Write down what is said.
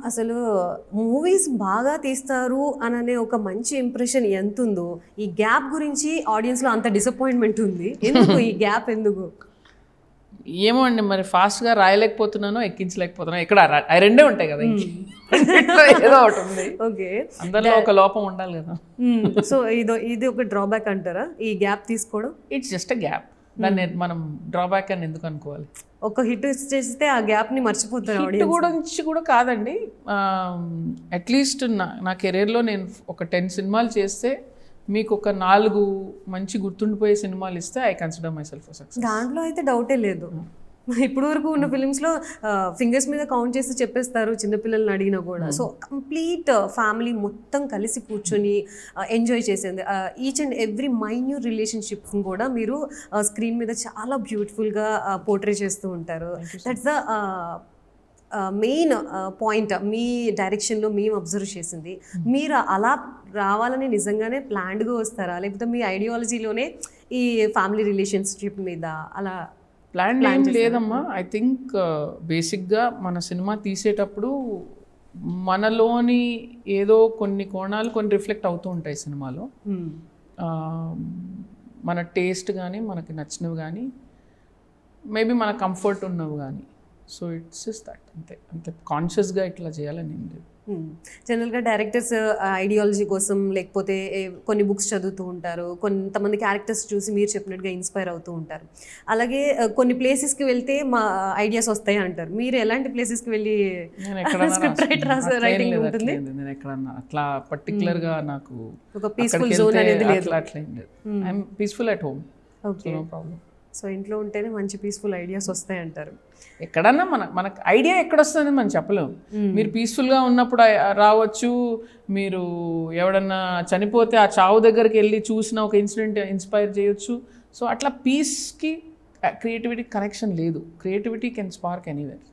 అసలు మూవీస్ బాగా తీస్తారు అననే ఒక మంచి ఇంప్రెషన్ ఎంత ఉందో, ఈ గ్యాప్ గురించి ఆడియన్స్లో అంత డిసప్పాయింట్మెంట్ ఉంది. ఎందుకు ఈ గ్యాప్ ఎందుకు? ఏమో అండి, మరి ఫాస్ట్గా రాయలేకపోతున్నానో ఎక్కించలేకపోతున్నానో, ఇక్కడ అవి రెండే ఉంటాయి కదా, ఏదో ఒకటి ఉంది. ఓకే, అందరిలో ఒక లోపం ఉండాలి కదా. సో ఇది ఒక డ్రాబ్యాక్ అంటారా ఈ గ్యాప్ తీసుకోవడం? It's just a gap. దాన్ని మనం డ్రాబ్యాక్ అని ఎందుకు అనుకోవాలి? ఒక హిట్ చేస్తే ఆ గ్యాప్ని మర్చిపోతారు. హిట్ గురించి కూడా కాదండి, అట్లీస్ట్ నా కెరీర్లో నేను ఒక 10 సినిమాలు చేస్తే మీకు ఒక 4 మంచి గుర్తుండిపోయే సినిమాలు ఇస్తే I consider my self success. దాంట్లో అయితే డౌటే లేదు. ఇప్పుడు వరకు ఉన్న ఫిలిమ్స్లో ఫింగర్స్ మీద కౌంట్ చేసి చెప్పేస్తారు చిన్నపిల్లల్ని అడిగినా కూడా. సో కంప్లీట్ ఫ్యామిలీ మొత్తం కలిసి కూర్చొని ఎంజాయ్ చేసేది, each and every minute relationships కూడా మీరు స్క్రీన్ మీద చాలా బ్యూటిఫుల్గా పోర్ట్రే చేస్తూ ఉంటారు. దట్స్ ద మెయిన్ పాయింట్ మీ డైరెక్షన్లో మేము అబ్జర్వ్ చేసింది. మీరు అలా రావాలని నిజంగానే ప్లాన్డ్గా వస్తారా, లేకపోతే మీ ఐడియాలజీలోనే ఈ ఫ్యామిలీ రిలేషన్షిప్ మీద అలా ప్లాన్ ఏం లేదమ్మా. ఐ థింక్ బేసిక్గా మన సినిమా తీసేటప్పుడు మనలోని ఏదో కొన్ని కోణాలు కొన్ని రిఫ్లెక్ట్ అవుతూ ఉంటాయి సినిమాలో. మన టేస్ట్ కానీ, మనకి నచ్చినవి కానీ, మేబీ మన కంఫర్ట్ ఉన్నవి కానీ. సో ఇట్స్ జస్ట్ దట్, అంతే అంతే. కాన్షియస్గా ఇట్లా చేయాలని ఏం లేదు. జనరల్గా డైరెక్టర్స్ ఐడియాలజీ కోసం లేకపోతే కొన్ని బుక్స్ చదువుతూ ఉంటారు, కొంతమంది క్యారెక్టర్స్ చూసి మీరు చెప్పినట్టుగా ఇన్స్పైర్ అవుతూ ఉంటారు. అలాగే కొన్ని ప్లేసెస్కి వెళ్తే మా ఐడియాస్ వస్తాయి అంటారు. మీరు ఎలాంటి ప్లేసెస్కి వెళ్ళి స్క్రిప్ట్ రైటింగ్ ఉంటుంది? నేను ఎక్కడన్నా అట్లా పర్టికులర్గా నాకు ఒక పీస్ఫుల్ జోన్ అనేది లేదు. అట్లా ఏం లేదు. I'm peaceful at home. Okay, no problem. So ఇంట్లో ఉంటేనే మంచి పీస్ఫుల్ ఐడియాస్ వస్తాయి అంటారు. ఎక్కడన్నా మనకు ఐడియా ఎక్కడొస్తుంది మనం చెప్పలేము. మీరు పీస్ఫుల్గా ఉన్నప్పుడు రావచ్చు, మీరు ఎవడన్నా చనిపోతే ఆ చావు దగ్గరికి వెళ్ళి చూసిన ఒక ఇన్సిడెంట్ ఇన్స్పైర్ చేయొచ్చు. సో అట్లా పీస్కి క్రియేటివిటీ కనెక్షన్ లేదు. Creativity can spark anywhere.